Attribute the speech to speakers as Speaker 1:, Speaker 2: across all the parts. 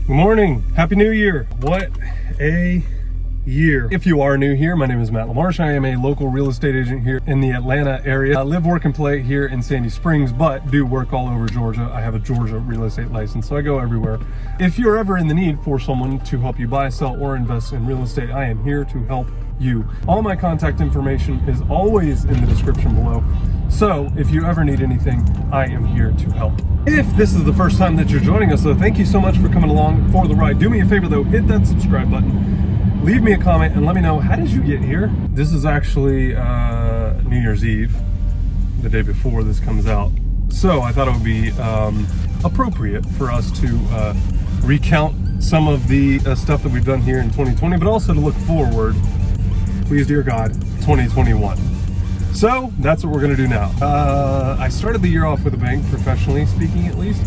Speaker 1: Good morning. Happy New Year. What a year. If you are new here, my name is Matt LaMarsh. I am a local real estate agent here in the Atlanta area. I live, work, and play here in Sandy Springs, but do work all over Georgia. I have a Georgia real estate license, so I go everywhere. If you're ever in the need for someone to help you buy, sell, or invest in real estate, I am here to help you. All my contact information is always in the description below. So if you ever need anything, I am here to help. If this is the first time that you're joining us, though, thank you so much for coming along for the ride. Do me a favor though, hit that subscribe button, leave me a comment, and let me know, how did you get here? This is actually New Year's Eve, the day before this comes out. So I thought it would be appropriate for us to recount some of the stuff that we've done here in 2020, but also to look forward, please dear God, 2021. So that's what we're gonna do now. I started the year off with a bang, professionally speaking at least.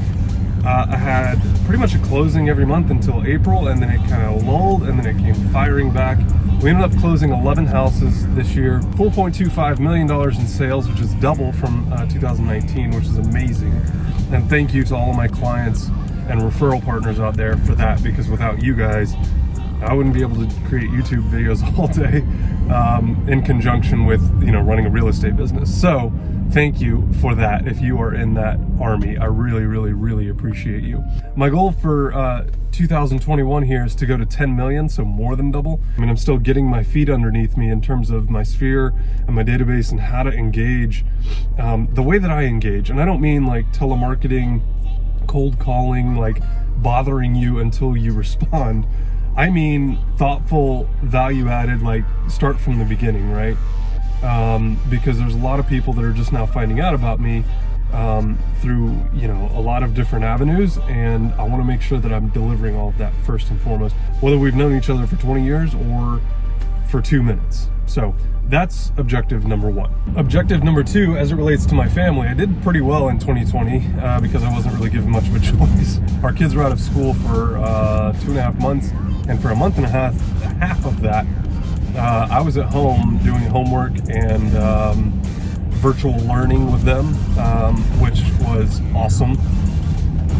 Speaker 1: I had pretty much a closing every month until April, and then it kind of lulled, and then it came firing back. We ended up closing 11 houses this year, $4.25 million in sales, which is double from 2019, which is amazing. And thank you to all of my clients and referral partners out there for that, because without you guys, I wouldn't be able to create YouTube videos all day in conjunction with, running a real estate business. So thank you for that. If you are in that army, I really, really, really appreciate you. My goal for 2021 here is to go to 10 million, so more than double. I mean, I'm still getting my feet underneath me in terms of my sphere and my database and how to engage the way that I engage. And I don't mean like telemarketing, cold calling, like bothering you until you respond. I mean thoughtful, value-added, like start from the beginning, right? Because there's a lot of people that are just now finding out about me through, a lot of different avenues, and I want to make sure that I'm delivering all of that first and foremost, whether we've known each other for 20 years or for 2 minutes. So that's objective number one. Objective number two, as it relates to my family, I did pretty well in 2020 because I wasn't really given much of a choice. Our kids were out of school for 2.5 months, and for a month and a half of that, I was at home doing homework and virtual learning with them, which was awesome.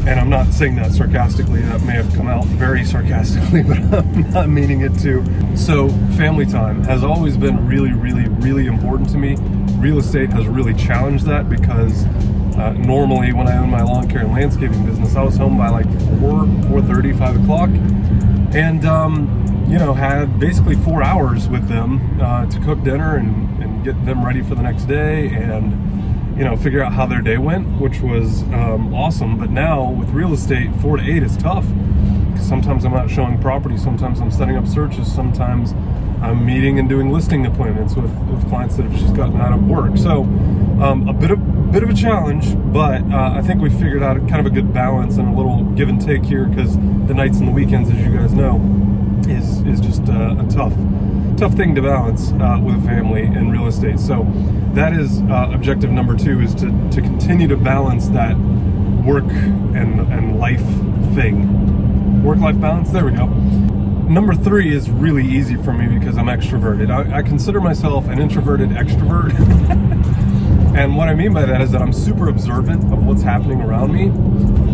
Speaker 1: And I'm not saying that sarcastically. That may have come out very sarcastically, but I'm not meaning it to. So family time has always been really, really, really important to me. Real estate has really challenged that, because normally when I owned my lawn care and landscaping business, I was home by like 4:30, 5 o'clock. And, had basically 4 hours with them to cook dinner and get them ready for the next day, and figure out how their day went, which was awesome. But now with real estate, 4 to 8 is tough. Sometimes I'm out showing property, sometimes I'm setting up searches, sometimes I'm meeting and doing listing appointments with clients that have just gotten out of work. So a bit of a challenge, but I think we figured out kind of a good balance and a little give and take here, because the nights and the weekends, as you guys know, is just a tough thing to balance with a family in real estate. So that is objective number two, is to continue to balance that work and life thing. Work-life balance, there we go. Number three is really easy for me because I'm extroverted. I consider myself an introverted extrovert. And what I mean by that is that I'm super observant of what's happening around me,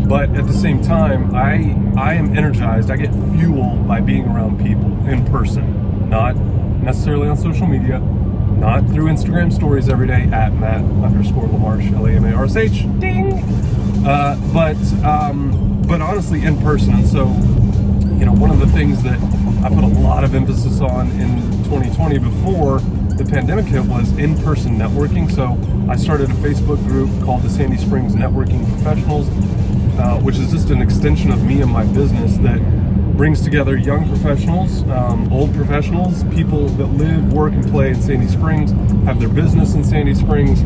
Speaker 1: but at the same time, I am energized. I get fuel by being around people in person, not necessarily on social media, not through Instagram stories every day at Matt_LaMarsh, LaMarsh, ding. But honestly, in person. And so, one of the things that I put a lot of emphasis on in 2020 before the pandemic hit was in-person networking. So I started a Facebook group called the Sandy Springs Networking Professionals, which is just an extension of me and my business that brings together young professionals, old professionals, people that live, work, and play in Sandy Springs, have their business in Sandy Springs,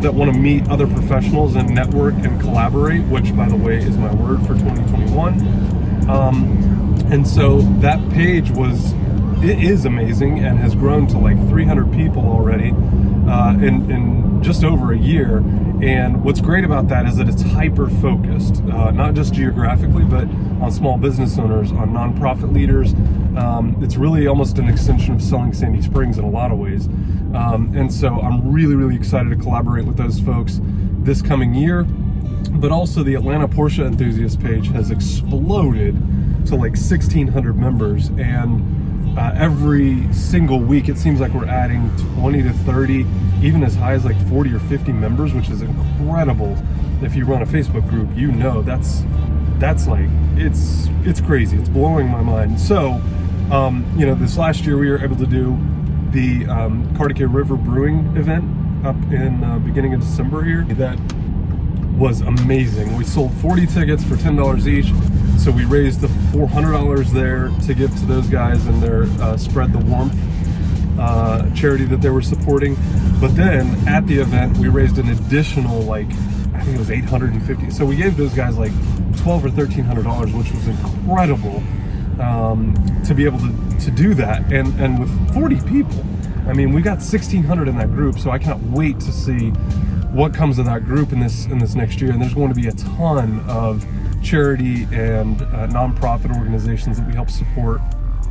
Speaker 1: that want to meet other professionals and network and collaborate, which, by the way, is my word for 2021. And so that page is amazing and has grown to like 300 people already in just over a year. And what's great about that is that it's hyper focused, not just geographically, but on small business owners, on nonprofit leaders. It's really almost an extension of Selling Sandy Springs in a lot of ways. And so I'm really, really excited to collaborate with those folks this coming year. But also the Atlanta Porsche enthusiast page has exploded to like 1,600 members, and every single week it seems like we're adding 20 to 30, even as high as like 40 or 50 members, which is incredible. If you run a Facebook group, you know that's like, it's crazy. It's blowing my mind. So you know, this last year we were able to do the Cartier River Brewing event up in beginning of December here. That was amazing. We sold 40 tickets for $10 each, so we raised the $400 there to give to those guys and their Spread the Warmth charity that they were supporting. But then at the event we raised an additional, like, I think it was $850. So we gave those guys like $1,200 or $1,300, which was incredible to be able to do that, and with 40 people. I mean, we got 1,600 in that group, so I cannot wait to see what comes of that group in this next year. And there's going to be a ton of charity and nonprofit organizations that we help support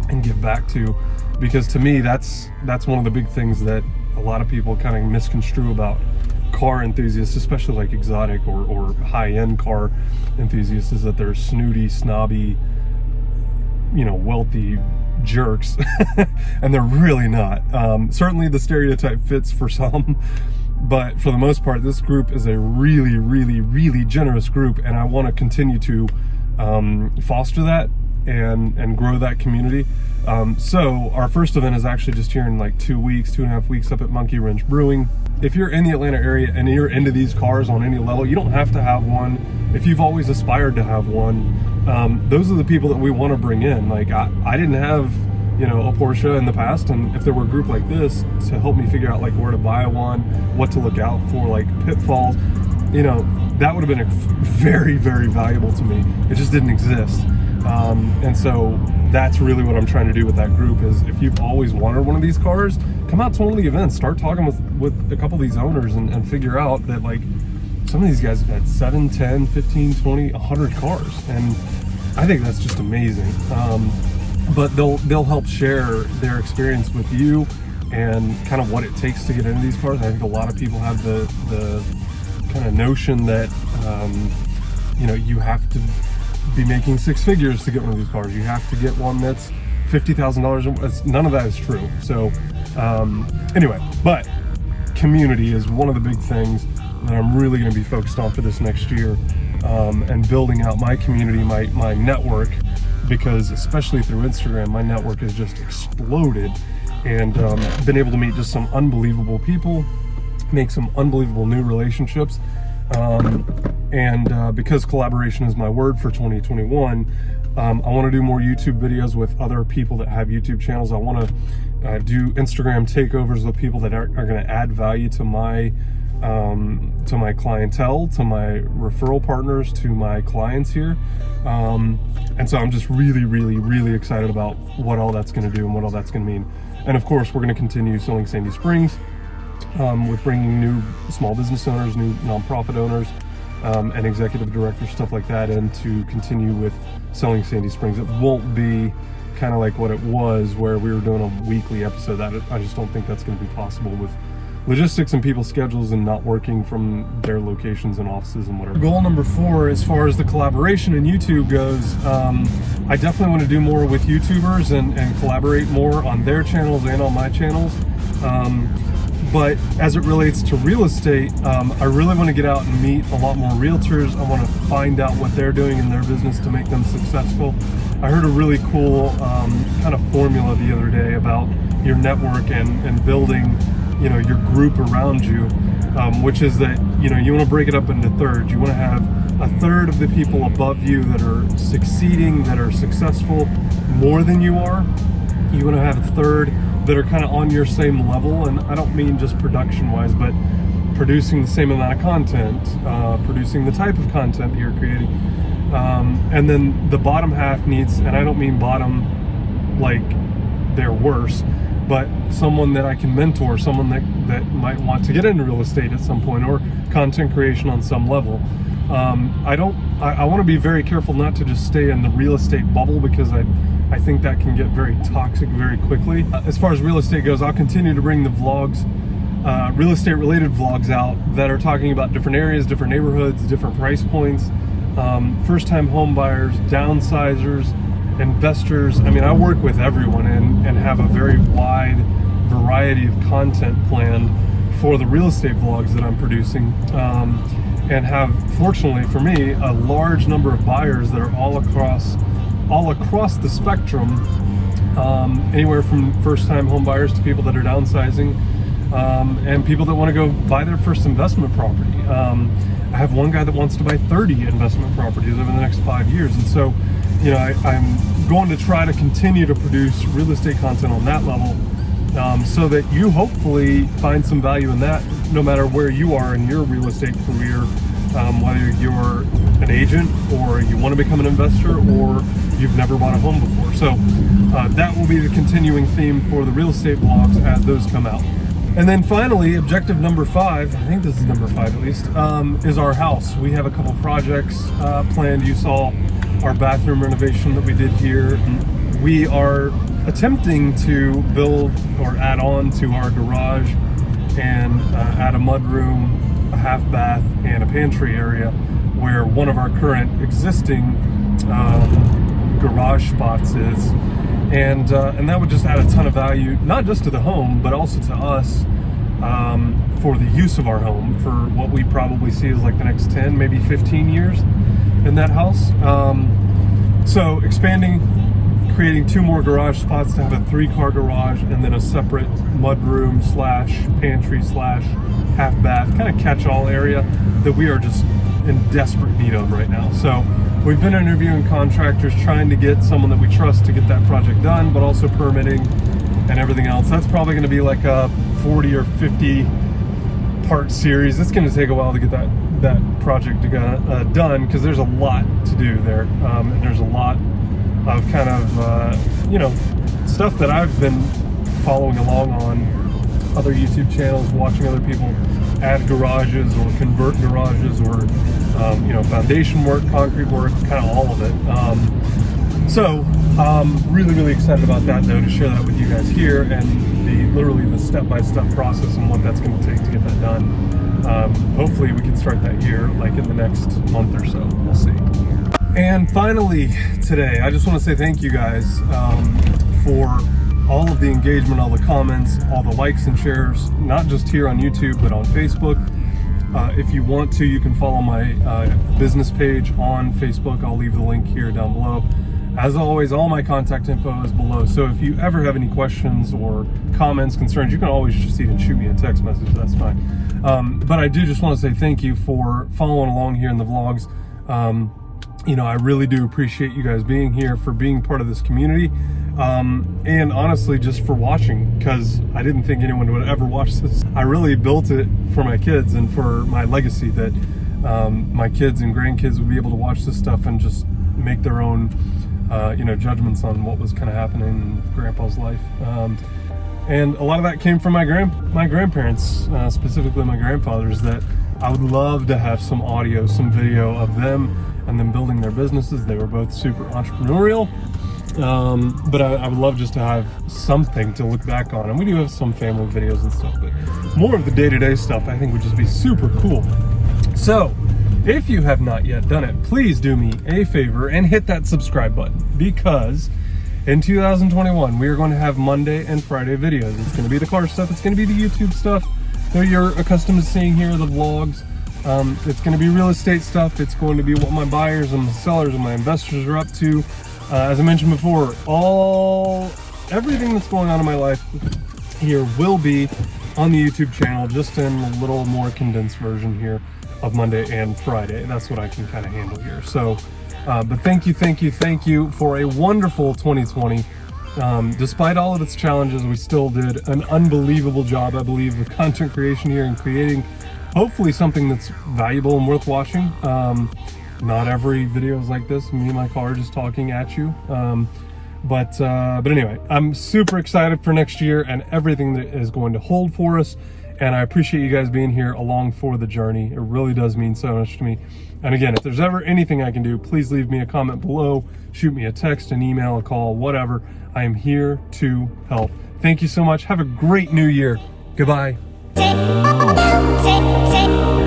Speaker 1: and give back to, because to me that's one of the big things that a lot of people kind of misconstrue about car enthusiasts, especially like exotic or high-end car enthusiasts, is that they're snooty, snobby, you know, wealthy jerks. And they're really not. Certainly the stereotype fits for some, but for the most part this group is a really, really, really generous group, and I want to continue to foster that and grow that community. So our first event is actually just here in like 2.5 weeks up at Monkey Wrench Brewing. If you're in the Atlanta area and you're into these cars on any level, you don't have to have one. If you've always aspired to have one, those are the people that we want to bring in. Like I didn't have, you know, a Porsche in the past, and if there were a group like this to help me figure out like where to buy one, what to look out for, like pitfalls, you know, that would have been very, very valuable to me. It just didn't exist. And so that's really what I'm trying to do with that group, is if you've always wanted one of these cars, come out to one of the events, start talking with a couple of these owners, and figure out that like some of these guys have had 7, 10, 15, 20, 100 cars, and I think that's just amazing. But they'll help share their experience with you and kind of what it takes to get into these cars. I think a lot of people have the kind of notion that you know, you have to be making 6 figures to get one of these cars. You have to get one that's $50,000. None of that is true. So anyway, but community is one of the big things that I'm really going to be focused on for this next year, and building out my community, my network, because especially through Instagram, my network has just exploded, and been able to meet just some unbelievable people, make some unbelievable new relationships. And because collaboration is my word for 2021, I want to do more YouTube videos with other people that have YouTube channels. I want to do Instagram takeovers with people that are going to add value to my clientele, to my referral partners, to my clients here. And so I'm just really, really, really excited about what all that's going to do and what all that's going to mean. And of course, we're going to continue selling Sandy Springs, with bringing new small business owners, new nonprofit owners, and executive directors, stuff like that, and to continue with selling Sandy Springs. It won't be kind of like what it was, where we were doing a weekly episode. That I just don't think that's going to be possible with logistics and people's schedules and not working from their locations and offices and whatever. Goal number 4, as far as the collaboration in YouTube goes, I definitely want to do more with YouTubers and collaborate more on their channels and on my channels. But as it relates to real estate, I really want to get out and meet a lot more realtors. I want to find out what they're doing in their business to make them successful. I heard a really cool kind of formula the other day about your network and building, you know, your group around you, which is that, you know, you want to break it up into thirds. You want to have a third of the people above you that are succeeding, that are successful more than you are. You want to have a third that are kind of on your same level, and I don't mean just production wise, but producing the same amount of content, producing the type of content that you're creating. And then the bottom half needs, and I don't mean bottom like they're worse, but someone that I can mentor, someone that might want to get into real estate at some point, or content creation on some level. I want to be very careful not to just stay in the real estate bubble, because I think that can get very toxic very quickly. As far as real estate goes, I'll continue to bring the vlogs real estate related vlogs out that are talking about different areas, different neighborhoods, different price points, first time home buyers, downsizers, investors. I mean, I work with everyone and have a very wide variety of content planned for the real estate vlogs that I'm producing, and have, fortunately for me, a large number of buyers that are all across the spectrum, anywhere from first time home buyers to people that are downsizing, and people that want to go buy their first investment property. I have one guy that wants to buy 30 investment properties over the next 5 years. And so, you know, I'm going to try to continue to produce real estate content on that level, so that you hopefully find some value in that, no matter where you are in your real estate career, whether you're an agent or you want to become an investor or you've never bought a home before. So that will be the continuing theme for the real estate vlogs as those come out. And then finally, objective number 5, I think this is number 5 at least, is our house. We have a couple projects planned. You saw our bathroom renovation that we did here. We are attempting to build or add on to our garage and add a mudroom, a half bath, and a pantry area where one of our current existing garage spots is. And that would just add a ton of value, not just to the home, but also to us, for the use of our home for what we probably see as like the next 10, maybe 15 years in that house. So expanding, creating 2 more garage spots to have a 3-car garage, and then a separate mudroom / pantry / half bath, kind of catch-all area that we are just in desperate need of right now. So we've been interviewing contractors, trying to get someone that we trust to get that project done, but also permitting and everything else. That's probably going to be like a 40 or 50 part series. It's going to take a while to get that project done, because there's a lot to do there, and there's a lot of kind of you know, stuff that I've been following along on other YouTube channels, watching other people add garages or convert garages, or you know, foundation work, concrete work, kind of all of it. So really excited about that, though, to share that with you guys here, and literally the step-by-step process and what that's going to take to get that done. Hopefully we can start that here, like in the next month or so. We'll see. And finally today, I just want to say thank you guys for all of the engagement, all the comments, all the likes and shares, not just here on YouTube, but on Facebook. If you want to, you can follow my business page on Facebook. I'll leave the link here down below. As always, all my contact info is below. So if you ever have any questions or comments, concerns, you can always just even shoot me a text message. That's fine. But I do just want to say thank you for following along here in the vlogs. You know, I really do appreciate you guys being here, for being part of this community, and honestly just for watching, because I didn't think anyone would ever watch this. I really built it for my kids and for my legacy, that my kids and grandkids would be able to watch this stuff and just make their own you know, judgments on what was kind of happening in Grandpa's life. And a lot of that came from my grandparents, specifically my grandfathers, that I would love to have some audio, some video of them and them building their businesses. They were both super entrepreneurial, but I would love just to have something to look back on. And we do have some family videos and stuff, but more of the day-to-day stuff I think would just be super cool. So if you have not yet done it, please do me a favor and hit that subscribe button, because in 2021 we are going to have Monday and Friday videos. It's going to be the car stuff, it's going to be the YouTube stuff that you're accustomed to seeing here, the vlogs. It's going to be real estate stuff. It's going to be what my buyers and my sellers and my investors are up to. As I mentioned before, everything that's going on in my life here will be on the YouTube channel, just in a little more condensed version here of Monday and Friday. That's what I can kind of handle here. So, but thank you for a wonderful 2020. Despite all of its challenges, we still did an unbelievable job, I believe, of content creation here and creating hopefully something that's valuable and worth watching. Not every video is like this, me and my car just talking at you. But anyway, I'm super excited for next year and everything that is going to hold for us. And I appreciate you guys being here along for the journey. It really does mean so much to me. And again, if there's ever anything I can do, please leave me a comment below, shoot me a text, an email, a call, whatever. I am here to help. Thank you so much. Have a great new year. Goodbye.
Speaker 2: Tick, tick, tick.